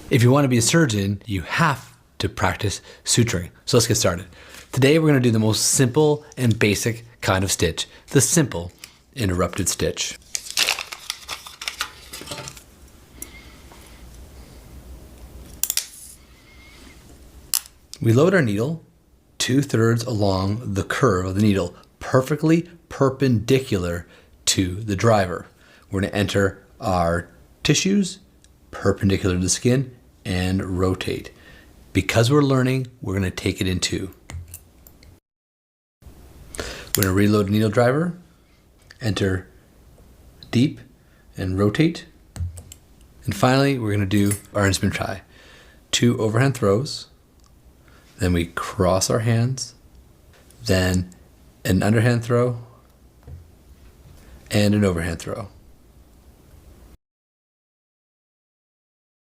If you want to be a surgeon, you have to practice suturing. So let's get started. Today we're going to do the most simple and basic kind of stitch, the simple interrupted stitch. We load our needle 2/3 along the curve of the needle, perfectly perpendicular to the driver. We're going to enter our tissues perpendicular to the skin and rotate. Because we're learning, we're going to take it in two. We're going to reload the needle driver, enter deep and rotate. And finally, we're going to do our instrument try. 2 overhand throws, then we cross our hands, then an underhand throw, and an overhand throw.